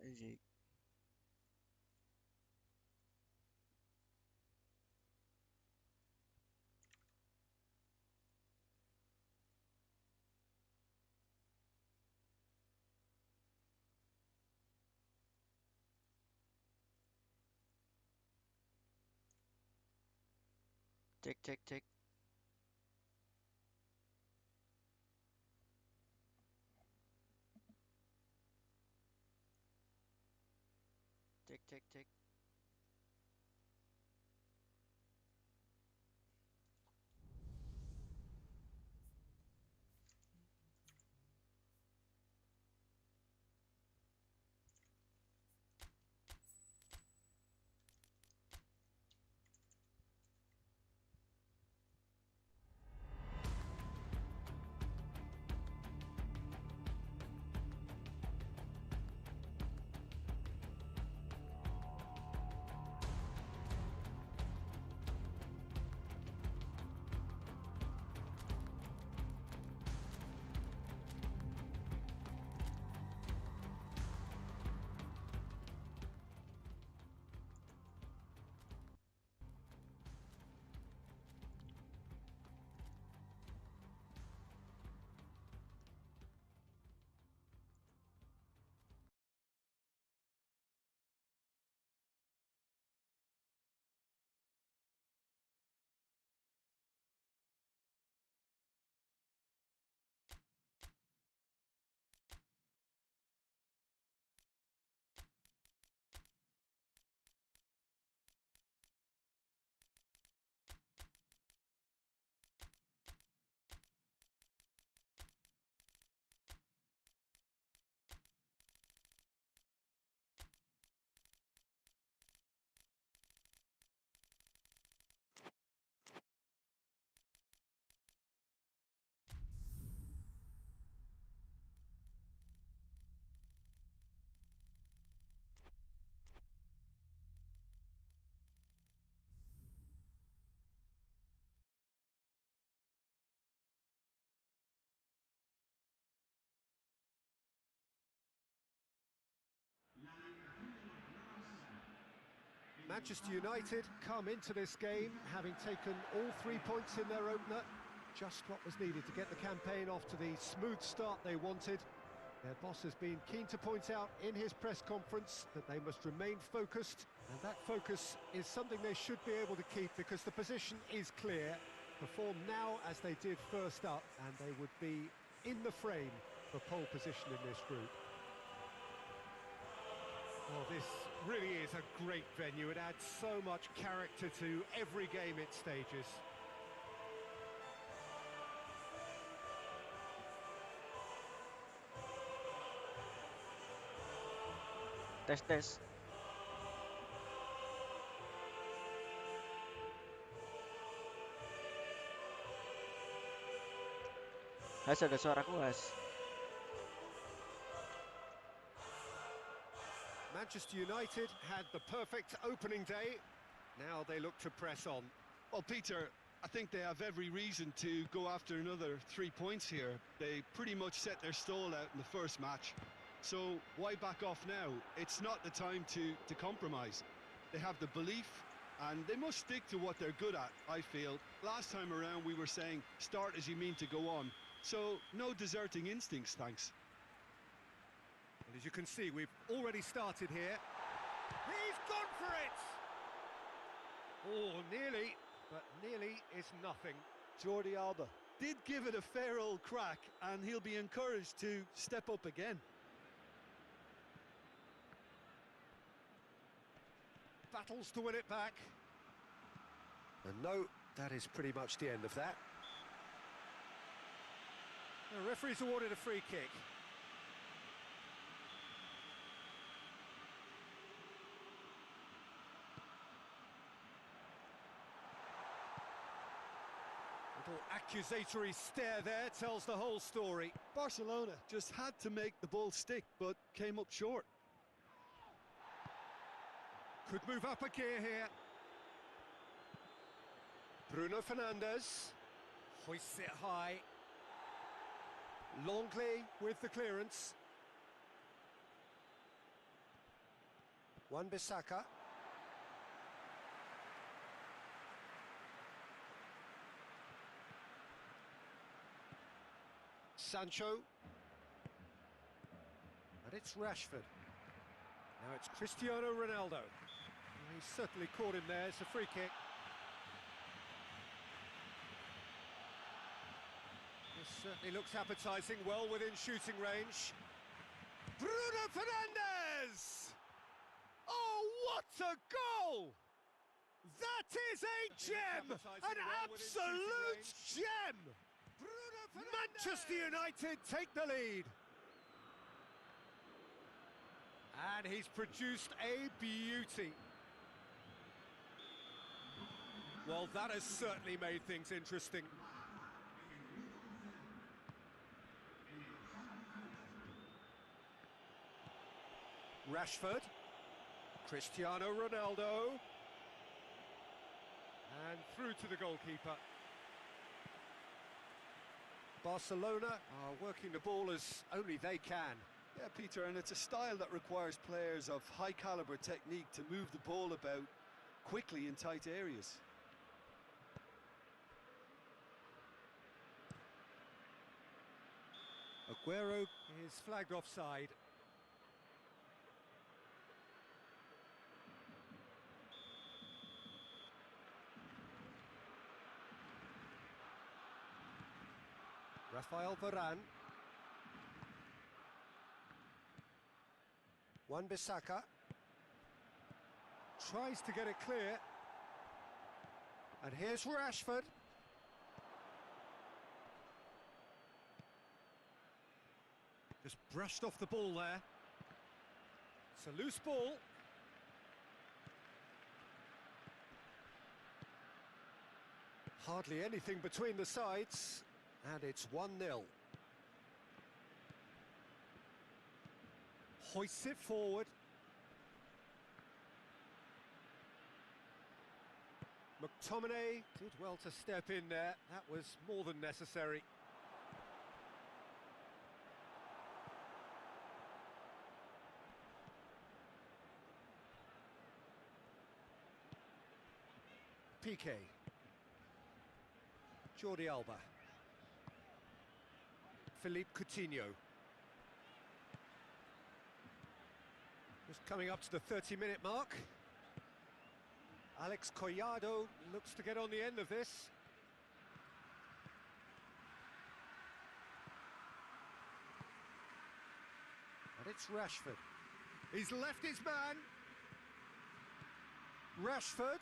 Easy. Tick, tick, tick. Tick, tick, tick. Manchester United come into this game having taken all 3 points in their opener. Just what was needed to get the campaign off to the smooth start they wanted. Their boss has been keen to point out in his press conference that they must remain focused, and that focus is something they should be able to keep because the position is clear. Perform now as they did first up, and they would be in the frame for pole position in this group. Well, this really is a great venue. It adds so much character to every game it stages. Test, test. Has, ada suaraku, Has. Manchester United had the perfect opening day. Now they look to press on. Well, Peter, I think they have every reason to go after another 3 points here. They pretty much set their stall out in the first match. So why back off now? It's not the time to compromise. They have the belief, and they must stick to what they're good at, I feel. Last time around we were saying, start as you mean to go on. So no deserting instincts, thanks. And as you can see, we've already started here. He's gone for it! Oh, nearly, but nearly is nothing. Jordi Alba did give it a fair old crack, and he'll be encouraged to step up again. Battles to win it back. And no, that is pretty much the end of that. The referee's awarded a free kick. Little accusatory stare there tells the whole story. Barcelona just had to make the ball stick, but came up short. Could move up a gear here. Bruno Fernandes hoists it high. Longley with the clearance. Wan-Bissaka. Sancho. And it's Rashford. Now it's Cristiano Ronaldo. He's certainly caught him there. It's a free kick. This certainly looks appetising, well within shooting range. Bruno Fernandes! Oh, what a goal! That is a gem! An absolute gem! Manchester United take the lead. And he's produced a beauty. Well, that has certainly made things interesting. Rashford. Cristiano Ronaldo. And through to the goalkeeper. Barcelona are working the ball as only they can. Yeah, Peter, and it's a style that requires players of high-caliber technique to move the ball about quickly in tight areas. Aguero is flagged offside. Rafael Varane. Wan-Bissaka tries to get it clear. And here's Rashford. Just brushed off the ball there. It's a loose ball. Hardly anything between the sides. And it's 1-0. Hoists it forward. McTominay did well to step in there. That was more than necessary. Piqué. Jordi Alba. Philippe Coutinho. Just coming up to the 30-minute mark. Alex Collado looks to get on the end of this. And it's Rashford. He's left his man. Rashford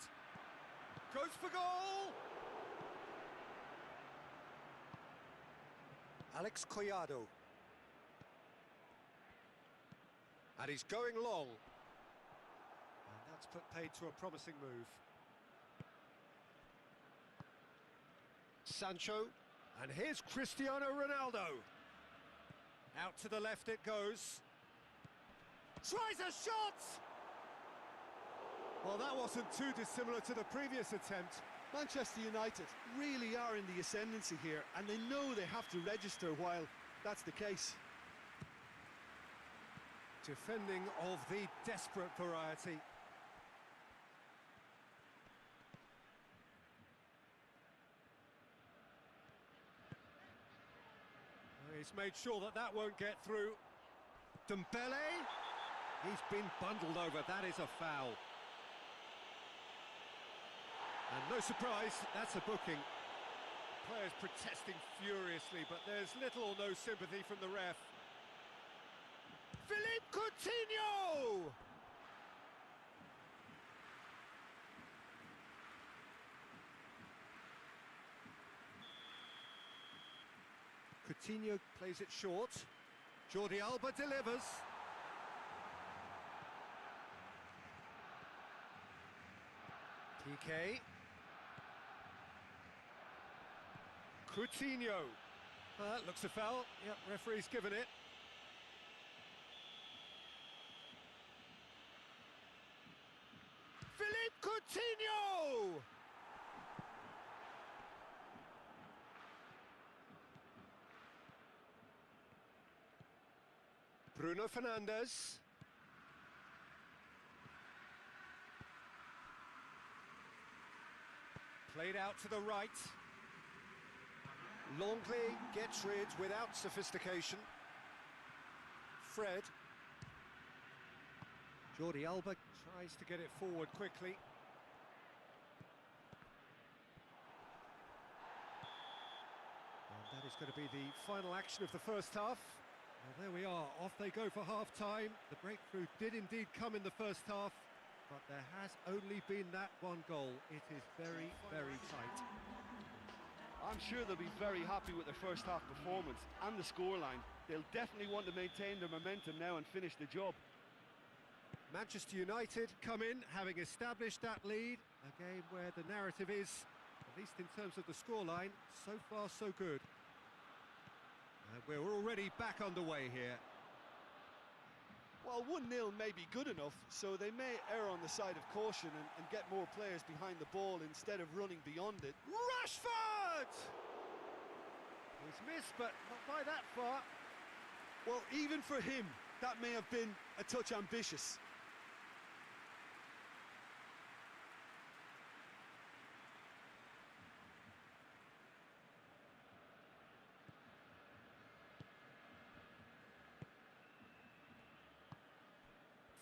goes for goal. Alex Collado. And he's going long. And that's put paid to a promising move. Sancho. And here's Cristiano Ronaldo. Out to the left it goes. Tries a shot! Well, that wasn't too dissimilar to the previous attempt. Manchester United really are in the ascendancy here, and they know they have to register while that's the case. Defending of the desperate variety. He's made sure that that won't get through. Dembele. He's been bundled over. That is a foul. And no surprise, that's a booking. Players protesting furiously, but there's little or no sympathy from the ref. Philippe Coutinho! Coutinho plays it short. Jordi Alba delivers. Piqué. Coutinho. That looks a foul. Yep, referee's given it. Philippe Coutinho! Bruno Fernandes. Played out to the right. Longley gets rid without sophistication. Fred. Jordi Alba tries to get it forward quickly. And that is going to be the final action of the first half. Well, there we are, off they go for half-time. The breakthrough did indeed come in the first half, but there has only been that one goal. It is very, very tight. I'm sure they'll be very happy with their first half performance and the scoreline. They'll definitely want to maintain their momentum now and finish the job. Manchester United come in, having established that lead. A game where the narrative is, at least in terms of the scoreline, so far so good. And we're already back underway here. Well, 1-0 may be good enough, so they may err on the side of caution and get more players behind the ball instead of running beyond it. Rashford! He's missed, but not by that far. Well, even for him, that may have been a touch ambitious.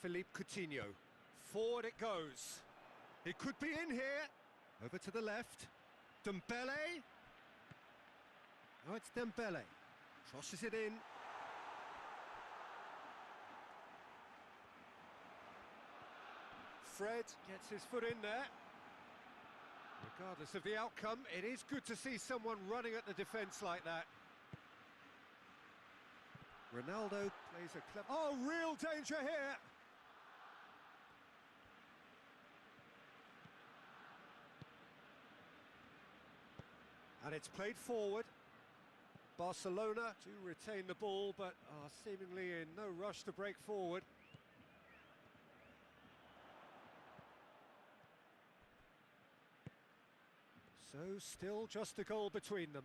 Philippe Coutinho. Forward it goes. It could be in here. Over to the left. Dembele. Oh, it's Dembele. Crosses it in. Fred gets his foot in there. Regardless of the outcome, it is good to see someone running at the defence like that. Ronaldo plays a clever... Oh, real danger here! And it's played forward. Barcelona do retain the ball, but are seemingly in no rush to break forward. So, still just a goal between them.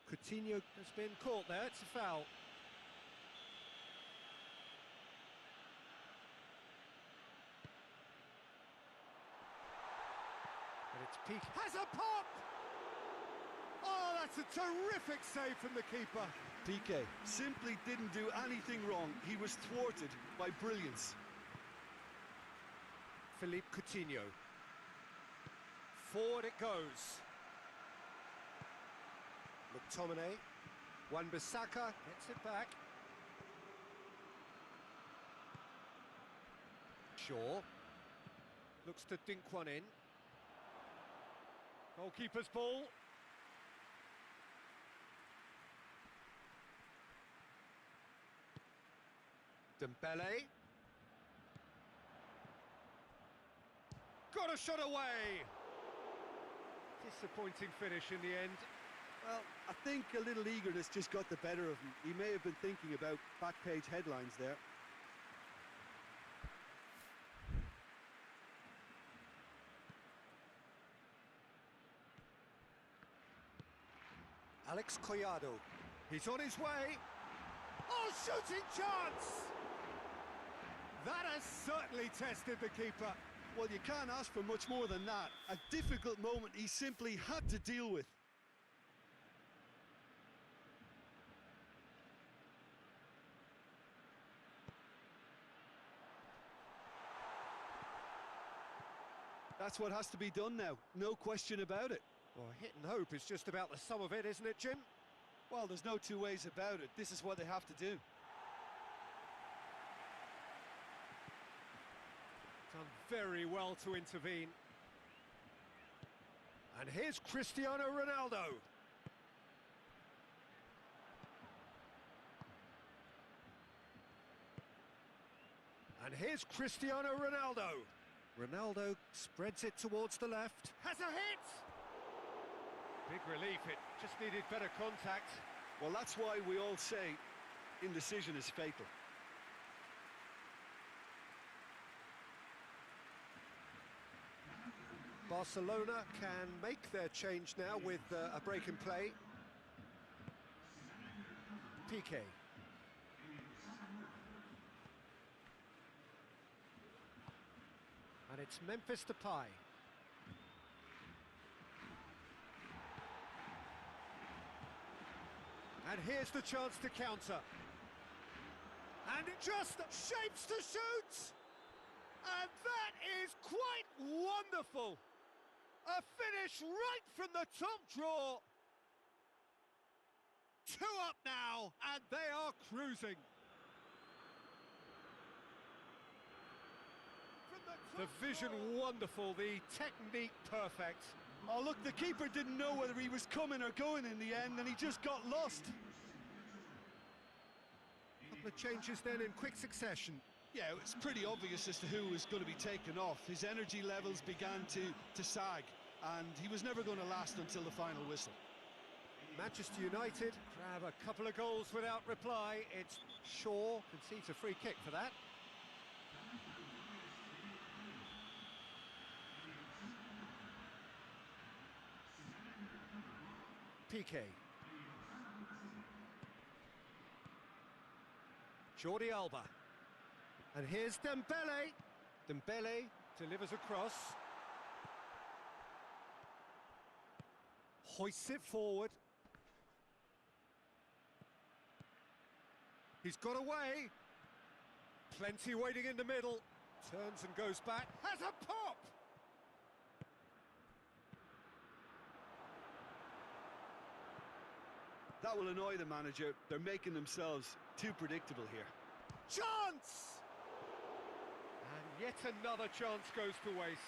Coutinho has been caught there, it's a foul. And it's Peak. Has a pop! Oh, that's a terrific save from the keeper. Piqué simply didn't do anything wrong. He was thwarted by brilliance. Philippe Coutinho. Forward it goes. McTominay. Wan-Bissaka gets it back. Shaw. Looks to dink one in. Goalkeeper's ball. Dembele. Got a shot away! Disappointing finish in the end. Well, I think a little eagerness just got the better of him. He may have been thinking about back page headlines there. Alex Collado. He's on his way. Oh, shooting chance! That has certainly tested the keeper. Well, you can't ask for much more than that. A difficult moment he simply had to deal with. That's what has to be done now, no question about it. Well, hit and hope is just about the sum of it, isn't it, Jim? Well, there's no two ways about it. This is what they have to do. Done very well to intervene. And here's Cristiano Ronaldo. And here's Cristiano Ronaldo. Ronaldo spreads it towards the left. Has a hit! Big relief, it just needed better contact. Well, that's why we all say indecision is fatal. Barcelona can make their change now with a break in play. Piqué. And it's Memphis Depay. And here's the chance to counter. And it just shapes to shoot! And that is quite wonderful! A finish right from the top draw! 2 up now, and they are cruising. The vision wonderful, the technique perfect. Oh, look, the keeper didn't know whether he was coming or going in the end, and he just got lost. Couple of changes then in quick succession. Yeah, it was pretty obvious as to who was going to be taken off. His energy levels began to sag, and he was never going to last until the final whistle. Manchester United grab a couple of goals without reply. It's Shaw concedes a free kick for that. PK. Jordi Alba. And here's Dembele. Dembele delivers across. Hoists it forward. He's got away. Plenty waiting in the middle. Turns and goes back. Has a pop! That will annoy the manager. They're making themselves too predictable here. Chance! And yet another chance goes to waste.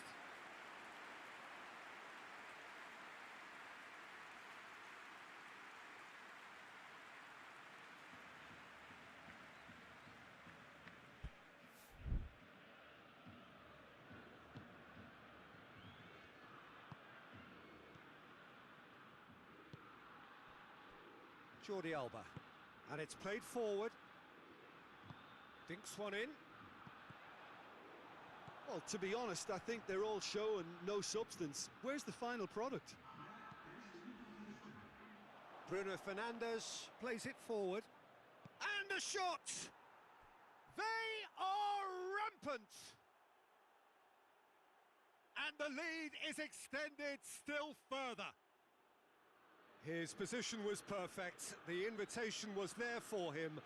Jordi Alba, and it's played forward. Dinks one in. Well, to be honest, I think they're all show and no substance. Where's the final product? Bruno Fernandes plays it forward. And a shot! They are rampant! And the lead is extended still further. His position was perfect, the invitation was there for him,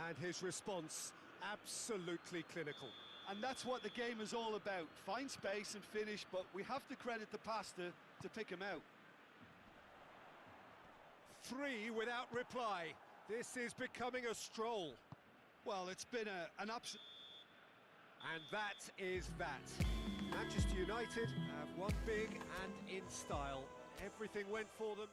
and his response absolutely clinical. And that's what the game is all about. Find space and finish, but we have to credit the pass to pick him out. 3 without reply. This is becoming a stroll. Well, it's been an absolute... And that is that. Manchester United have won big and in style. Everything went for them.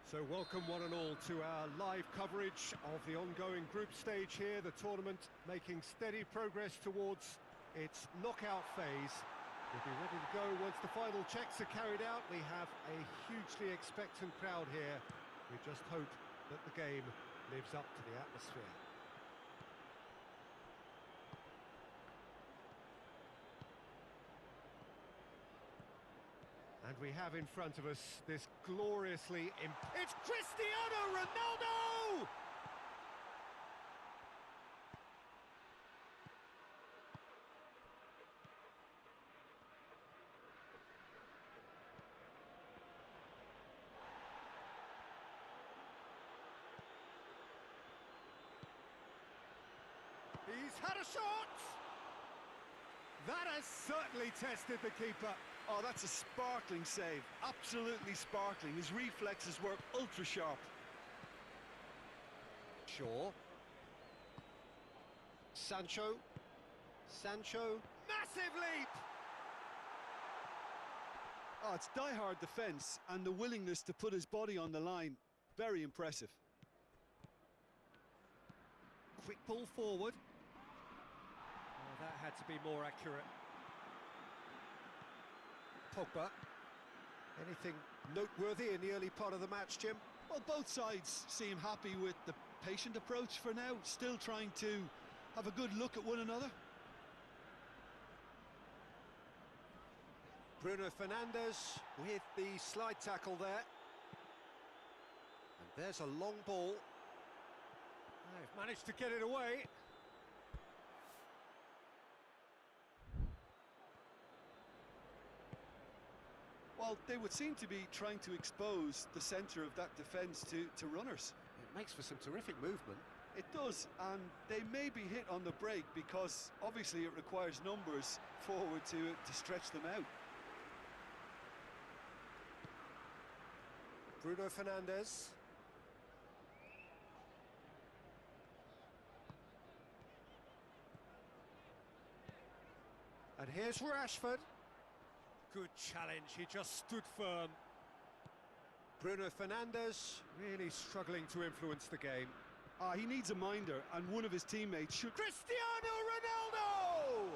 So welcome one and all to our live coverage of the ongoing group stage here, the tournament making steady progress towards its knockout phase. We'll be ready to go once the final checks are carried out. We have a hugely expectant crowd here. We just hope that the game lives up to the atmosphere. And we have in front of us this gloriously... It's Cristiano Ronaldo! He's had a shot! That has certainly tested the keeper. Oh, that's a sparkling save. Absolutely sparkling. His reflexes work ultra sharp. Shaw. Sancho. Sancho, massive leap! Oh, it's die-hard defence and the willingness to put his body on the line. Very impressive. Quick ball forward. Oh, that had to be more accurate. Pogba. Anything noteworthy in the early part of the match, Jim? Well, both sides seem happy with the patient approach for now, still trying to have a good look at one another. Bruno Fernandes with the slide tackle there. And there's a long ball. They've managed to get it away. Well, they would seem to be trying to expose the centre of that defence to runners. It makes for some terrific movement. It does, and they may be hit on the break because obviously it requires numbers forward to stretch them out. Bruno Fernandes. And here's Rashford. Good challenge, he just stood firm. Bruno Fernandes really struggling to influence the game. He needs a minder, and one of his teammates should... Cristiano Ronaldo!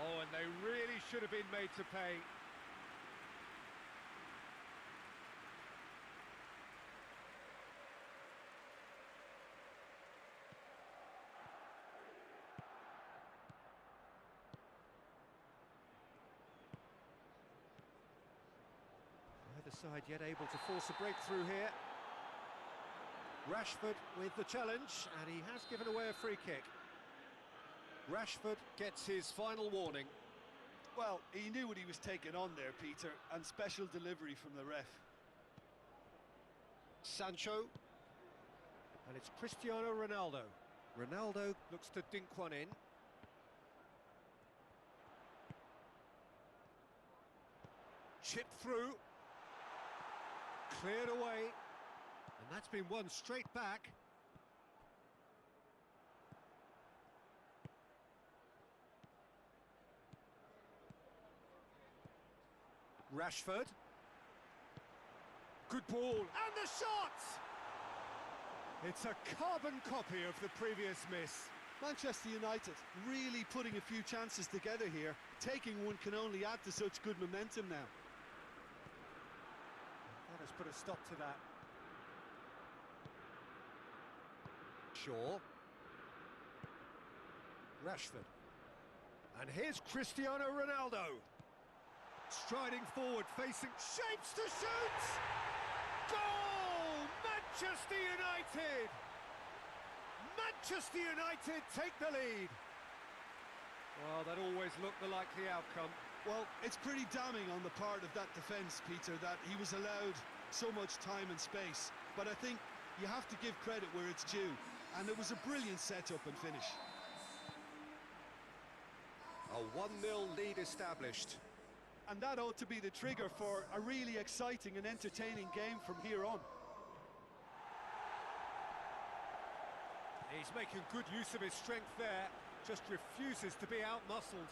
Oh, and they really should have been made to pay. Neither side yet able to force a breakthrough here. Rashford with the challenge, and he has given away a free kick. Rashford gets his final warning. Well, he knew what he was taking on there, Peter, and special delivery from the ref. Sancho. And it's Cristiano Ronaldo. Ronaldo looks to dink one in. Chipped through. Cleared away. And that's been won straight back. Rashford. Good ball. And the shot! It's a carbon copy of the previous miss. Manchester United really putting a few chances together here. Taking one can only add to such good momentum now. That has put a stop to that. Shaw. Rashford. And here's Cristiano Ronaldo. Striding forward, facing shapes to shoot! Goal! Manchester United! Manchester United take the lead. Well, that always looked the likely outcome. Well, it's pretty damning on the part of that defence, Peter, that he was allowed so much time and space. But I think you have to give credit where it's due. And it was a brilliant setup and finish. A 1-0 lead established. And that ought to be the trigger for a really exciting and entertaining game from here on. He's making good use of his strength there, just refuses to be out-muscled.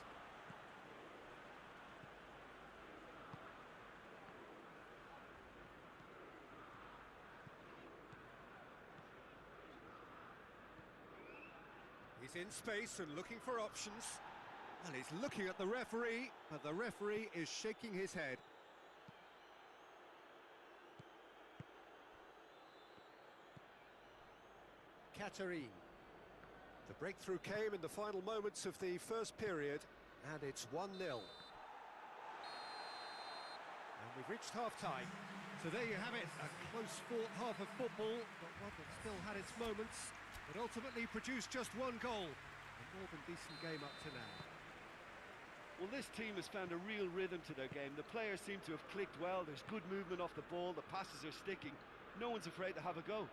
He's in space and looking for options. And he's looking at the referee, but the referee is shaking his head. Katarine. The breakthrough came in the final moments of the first period, and it's 1-0. And we've reached half-time. So there you have it, a close-fought half of football, but one that still had its moments. It ultimately produced just one goal. A more than decent game up to now. Well, this team has found a real rhythm to their game. The players seem to have clicked well. There's good movement off the ball. The passes are sticking. No one's afraid to have a go.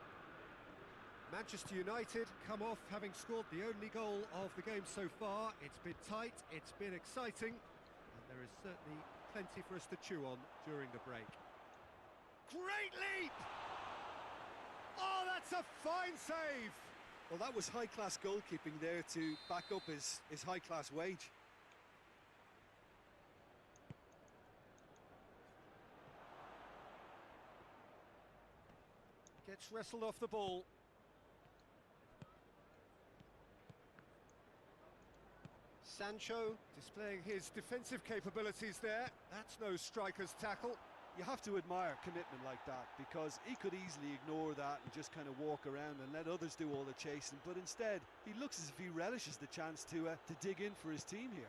Manchester United come off having scored the only goal of the game so far. It's been tight, it's been exciting, and there is certainly plenty for us to chew on during the break. Great leap! Oh, that's a fine save! Well, that was high-class goalkeeping there to back up his high-class wage. Gets wrestled off the ball. Sancho displaying his defensive capabilities there. That's no striker's tackle. You have to admire commitment like that, because he could easily ignore that and just kind of walk around and let others do all the chasing, but instead he looks as if he relishes the chance to dig in for his team here.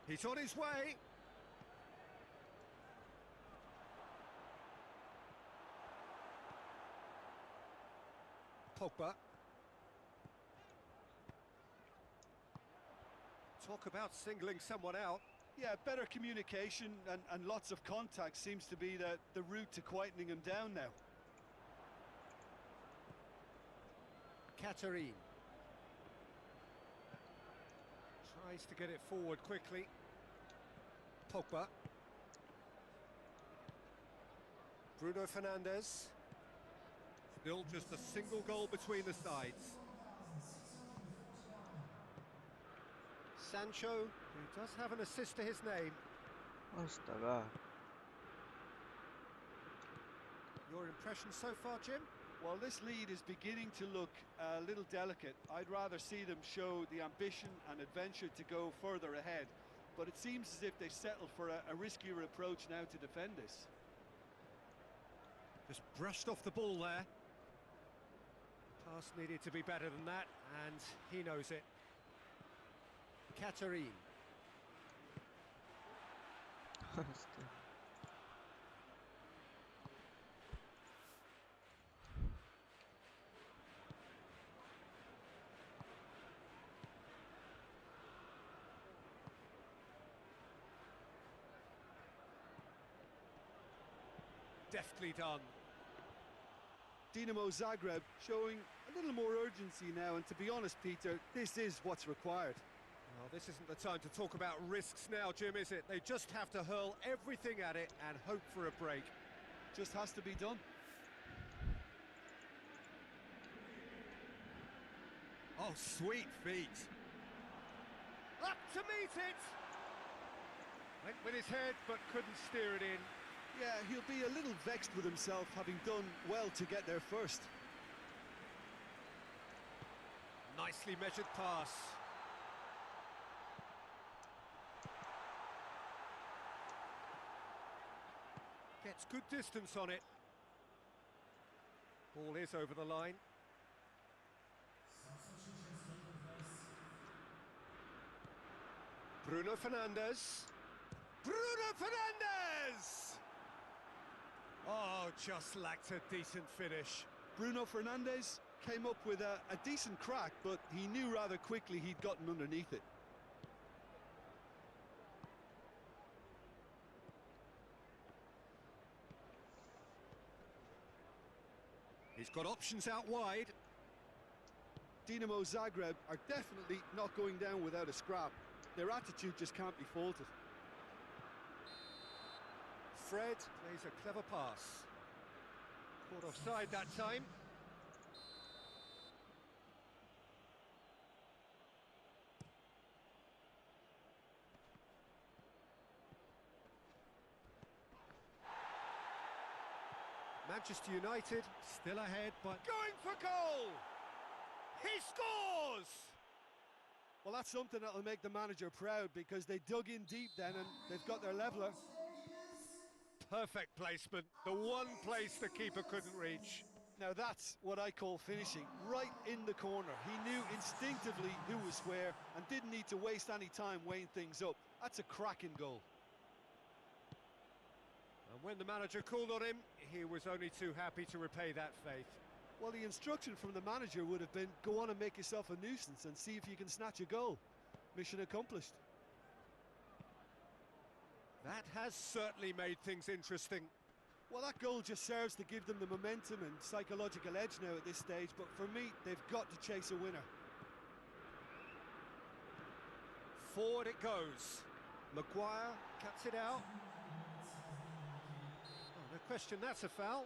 He's on his way. Pogba. Talk about singling someone out. Yeah, better communication and lots of contact seems to be the route to quietening him down now. Katarine. Tries to get it forward quickly. Pogba. Bruno Fernandes. Still just a single goal between the sides. Sancho, who does have an assist to his name. Astaga. Your impression so far, Jim? Well, this lead is beginning to look a little delicate. I'd rather see them show the ambition and adventure to go further ahead. But it seems as if they settled for a riskier approach now to defend this. Just brushed off the ball there. Pass needed to be better than that, and he knows it. Katarine. Deftly done. Dinamo Zagreb showing a little more urgency now, and to be honest, Peter, this is what's required. Well, this isn't the time to talk about risks now, Jim, is it? They just have to hurl everything at it and hope for a break. Just has to be done. Oh, sweet feet. Up to meet it! Went with his head, but couldn't steer it in. Yeah, he'll be a little vexed with himself, having done well to get there first. Nicely measured pass. Gets good distance on it. Ball is over the line. Bruno Fernandes. Bruno Fernandes! Oh, just lacked a decent finish. Bruno Fernandes came up with a decent crack, but he knew rather quickly he'd gotten underneath it. He's got options out wide. Dinamo Zagreb are definitely not going down without a scrap. Their attitude just can't be faulted. Fred plays a clever pass. Caught offside that time. Manchester United still ahead, but going for goal! He scores! Well, that's something that'll make the manager proud, because they dug in deep then and they've got their leveller. Perfect placement, the one place the keeper couldn't reach. Now that's what I call finishing, right in the corner. He knew instinctively who was where and didn't need to waste any time weighing things up. That's a cracking goal. And when the manager called on him, he was only too happy to repay that faith. Well, the instruction from the manager would have been, go on and make yourself a nuisance and see if you can snatch a goal. Mission accomplished. That has certainly made things interesting. Well, that goal just serves to give them the momentum and psychological edge now at this stage, but for me, they've got to chase a winner. Forward it goes. Maguire cuts it out. Oh, no question, that's a foul.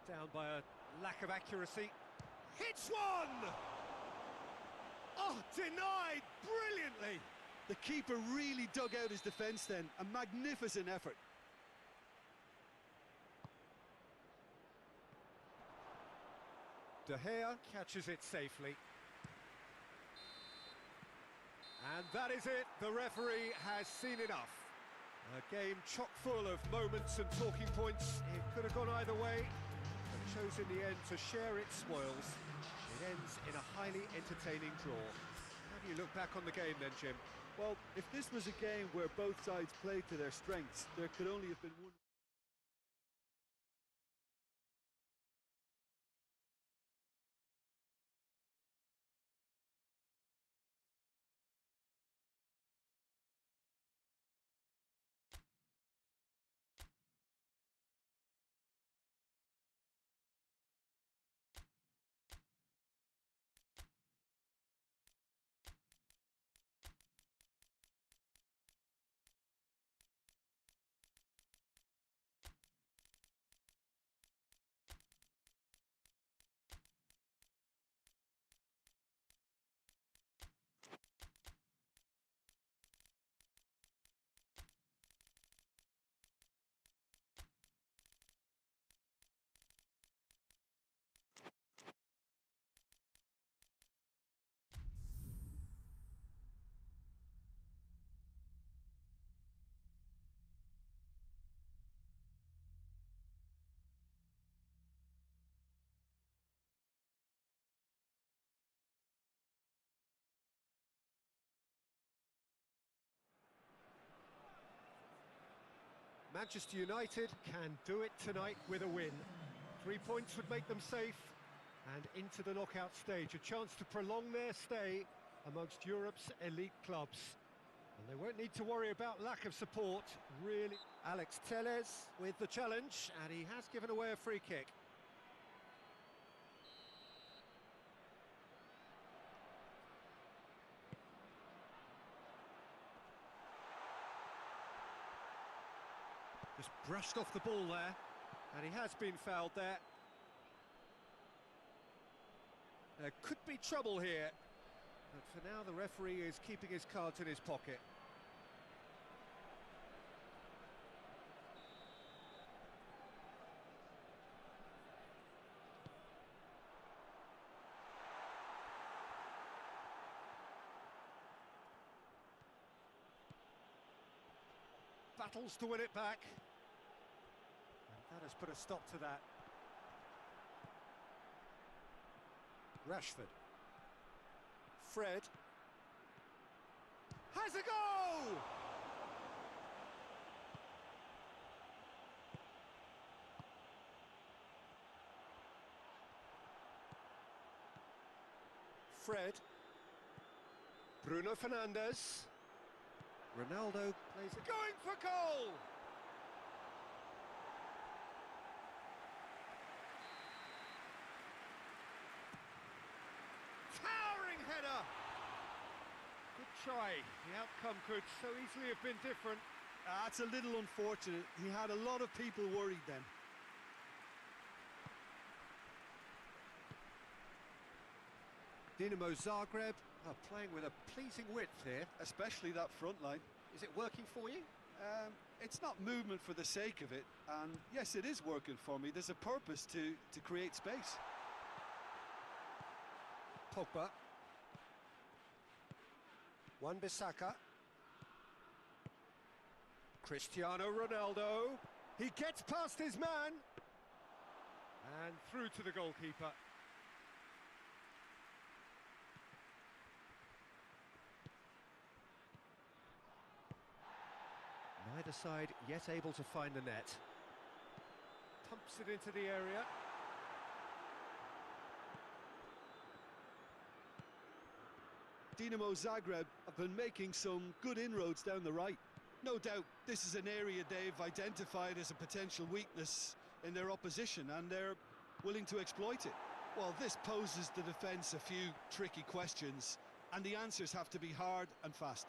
down by a lack of accuracy. Hits one! Oh, denied brilliantly! The keeper really dug out his defence then. A magnificent effort. De Gea catches it safely. And that is it. The referee has seen enough. A game chock full of moments and talking points. It could have gone either way, but chose in the end to share its spoils. It ends in a highly entertaining draw. How do you look back on the game then, Jim? Well, if this was a game where both sides played to their strengths, there could only have been one. Manchester United can do it tonight with a win. 3 points would make them safe and into the knockout stage. A chance to prolong their stay amongst Europe's elite clubs. And they won't need to worry about lack of support, really. Alex Telles with the challenge, and he has given away a free kick. Just brushed off the ball there, and he has been fouled there. There could be trouble here, but for now the referee is keeping his cards in his pocket. Battles to win it back. And that has put a stop to that. Rashford. Fred. Has a go! Fred. Bruno Fernandes. Ronaldo plays it. Going for goal! Towering header! Good try. The outcome could so easily have been different. That's a little unfortunate. He had a lot of people worried then. Dinamo Zagreb are playing with a pleasing width here. Especially that front line. Is it working for you? It's not movement for the sake of it, and yes, it is working for me. There's a purpose to create space. Pogba. Wan-Bissaka. Cristiano Ronaldo. He gets past his man. And through to the goalkeeper. Neither side yet able to find the net. Pumps it into the area. Dinamo Zagreb have been making some good inroads down the right. No doubt this is an area they've identified as a potential weakness in their opposition, and they're willing to exploit it. Well, this poses the defence a few tricky questions, and the answers have to be hard and fast.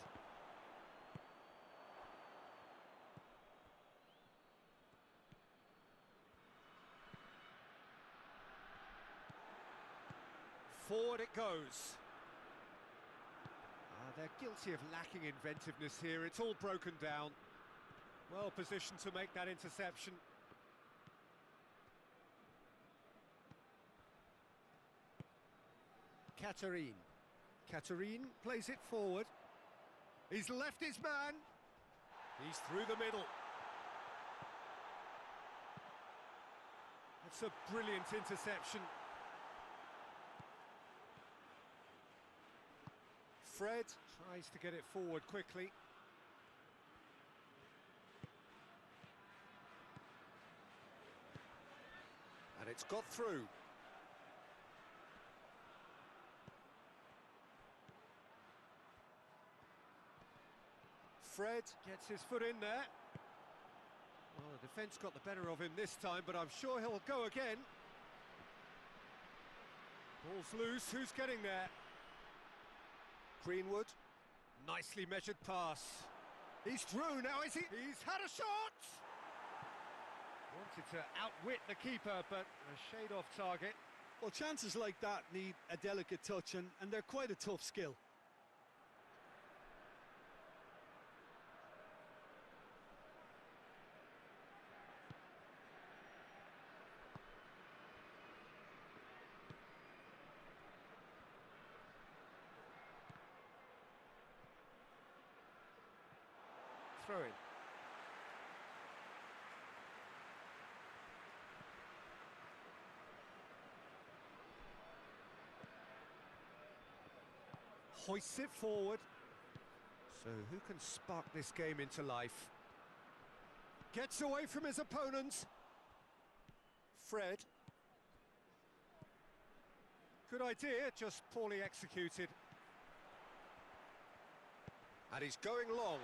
Forward it goes. They're guilty of lacking inventiveness here. It's all broken down. Well positioned to make that interception. Katerine plays it forward. He's left his man. He's through the middle. It's a brilliant interception. Fred tries to get it forward quickly. And it's got through. Fred gets his foot in there. Well, the defence got the better of him this time, but I'm sure he'll go again. Ball's loose, who's getting there? Greenwood, nicely measured pass. He's through now, is he? He's had a shot! Wanted to outwit the keeper, but a shade off target. Well, chances like that need a delicate touch, and they're quite a tough skill. Throw in. Hoists it forward. So who can spark this game into life? Gets away from his opponents. Fred. Good idea, just poorly executed. And he's going long.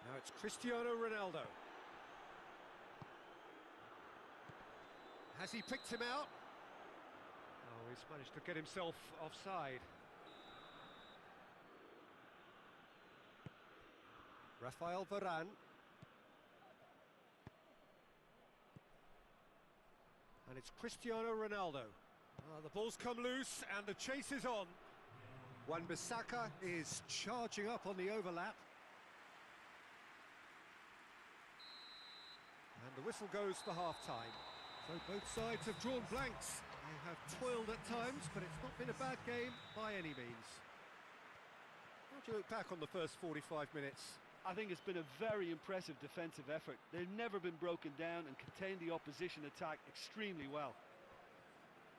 Now it's Cristiano Ronaldo. Has he picked him out? Oh, he's managed to get himself offside. Rafael Varane. And it's Cristiano Ronaldo. The ball's come loose and the chase is on. Wan-Bissaka is charging up on the overlap. And the whistle goes for half-time. So both sides have drawn blanks. They have toiled at times, but it's not been a bad game by any means. How do you look back on the first 45 minutes? I think it's been a very impressive defensive effort. They've never been broken down and contained the opposition attack extremely well.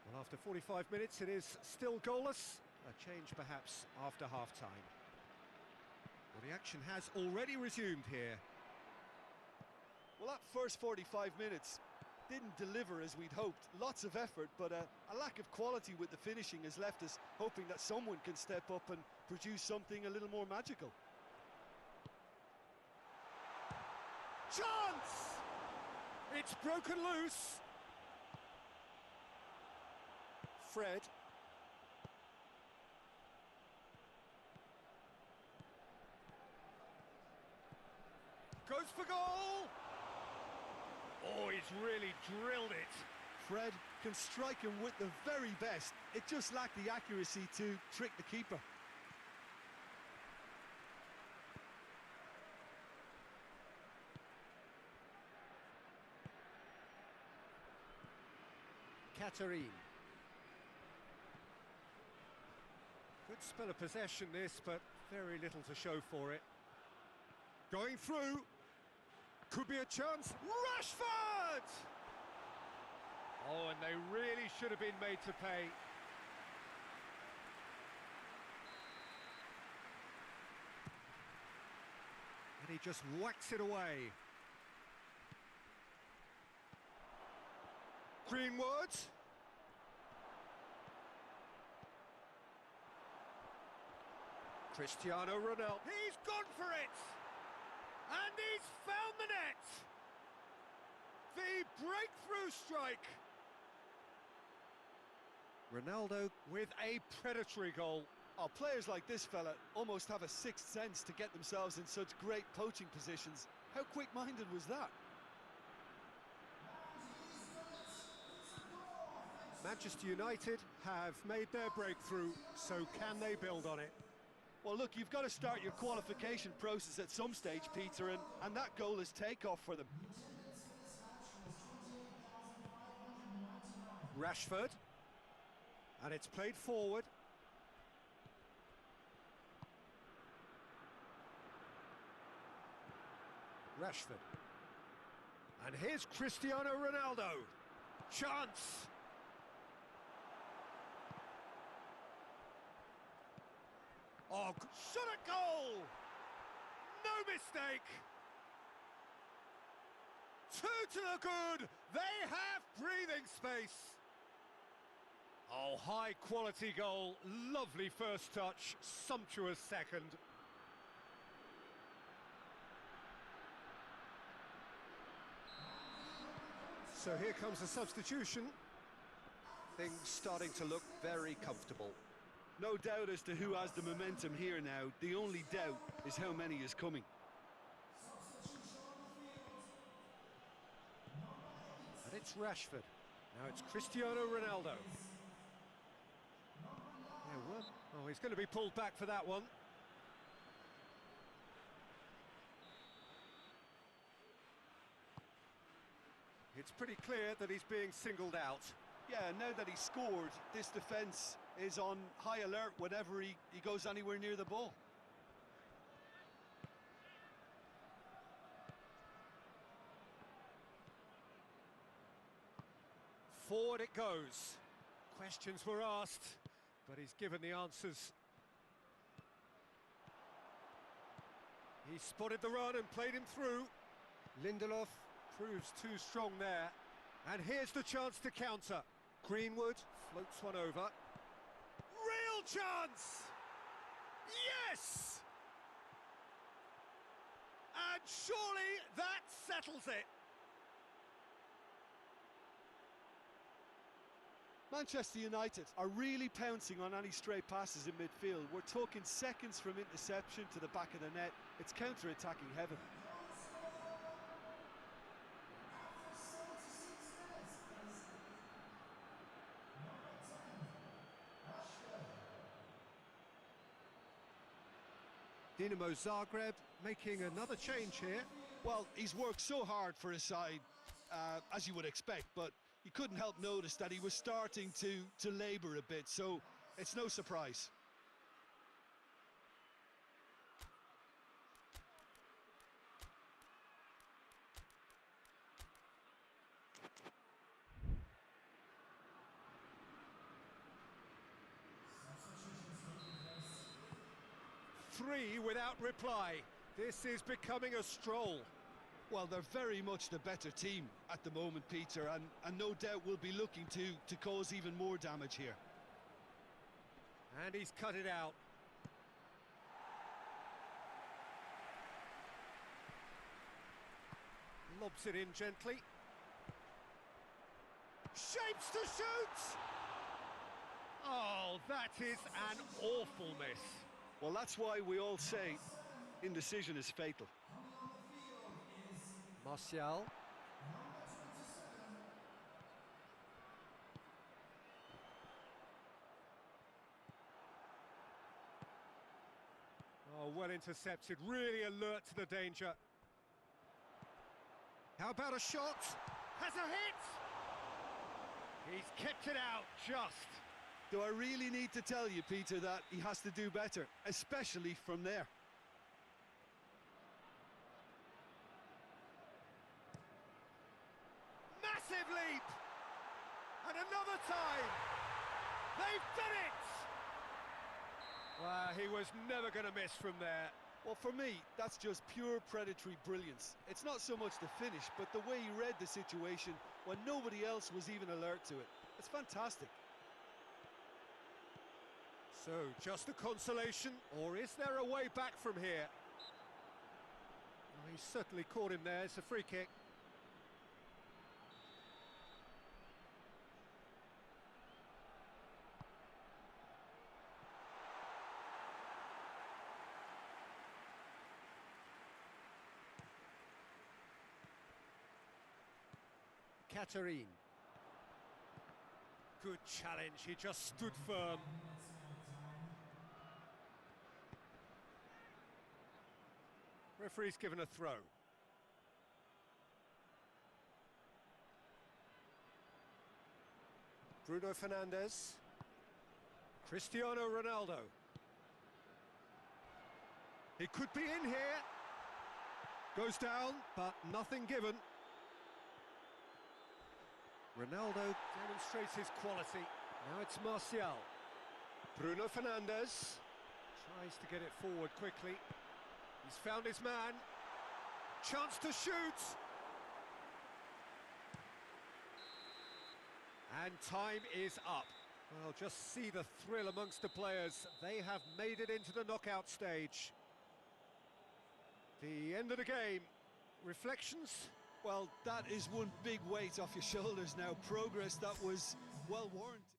Well, after 45 minutes, it is still goalless. A change, perhaps, after half-time. Well, the action has already resumed here. Well, that first 45 minutes didn't deliver as we'd hoped. Lots of effort, but a lack of quality with the finishing has left us hoping that someone can step up and produce something a little more magical. Chance! It's broken loose. Fred. Goes for goal! Oh, he's really drilled it. Fred can strike him with the very best. It just lacked the accuracy to trick the keeper. Katerine. Good spell of possession this, but very little to show for it. Going through. Could be a chance. Rashford! Oh, and they really should have been made to pay. And he just whacks it away. Greenwood. Cristiano Ronaldo. He's gone for it! And he's found the net! The breakthrough strike! Ronaldo with a predatory goal. Oh, players like this fella almost have a sixth sense to get themselves in such great poaching positions. How quick-minded was that? Manchester United have made their breakthrough, so can they build on it? Well, look, you've got to start your qualification process at some stage, Peter, and that goal is takeoff for them. Rashford. And it's played forward. Rashford. And here's Cristiano Ronaldo. Chance! Oh, shot at goal! No mistake! Two to the good! They have breathing space! Oh, high quality goal, lovely first touch, sumptuous second. So here comes the substitution. Things starting to look very comfortable. No doubt as to who has the momentum here now. The only doubt is how many is coming. And it's Rashford. Now it's Cristiano Ronaldo. Yeah, well, oh, he's going to be pulled back for that one. It's pretty clear that he's being singled out. Yeah, now that he's scored, this defence is on high alert whenever he goes anywhere near the ball. Forward it goes. Questions were asked, but he's given the answers. He spotted the run and played him through. Lindelof proves too strong there. And here's the chance to counter. Greenwood floats one over. Real chance! Yes! And surely that settles it. Manchester United are really pouncing on any stray passes in midfield. We're talking seconds from interception to the back of the net. It's counter-attacking heaven. Dinamo Zagreb making another change here. Well, he's worked so hard for his side, as you would expect, but you couldn't help notice that he was starting to labour a bit, so it's no surprise. Three without reply. This is becoming a stroll. Well, they're very much the better team at the moment, Peter, and no doubt will be looking to cause even more damage here. And he's cut it out. Lobs it in gently. Shapes to shoot! Oh, that is an awful miss. Well, that's why we all say indecision is fatal. Martial. Oh, well intercepted, really alert to the danger. How about a shot? Has a hit! He's kept it out, just. Do I really need to tell you, Peter, that he has to do better, especially from there? Massive leap! And another time! They've done it! Well, he was never going to miss from there. Well, for me, that's just pure predatory brilliance. It's not so much the finish, but the way he read the situation when nobody else was even alert to it. It's fantastic. So, just a consolation, or is there a way back from here? Well, he certainly caught him there. It's a free kick. Katarine. good challenge. He just stood firm. Referee's given a throw. Bruno Fernandes. Cristiano Ronaldo. He could be in here. Goes down, but nothing given. Ronaldo demonstrates his quality. Now it's Martial. Bruno Fernandes tries to get it forward quickly. He's found his man. Chance to shoot. And time is up. Well, just see the thrill amongst the players. They have made it into the knockout stage. The end of the game. Reflections? Well, that is one big weight off your shoulders now. Progress that was well warranted.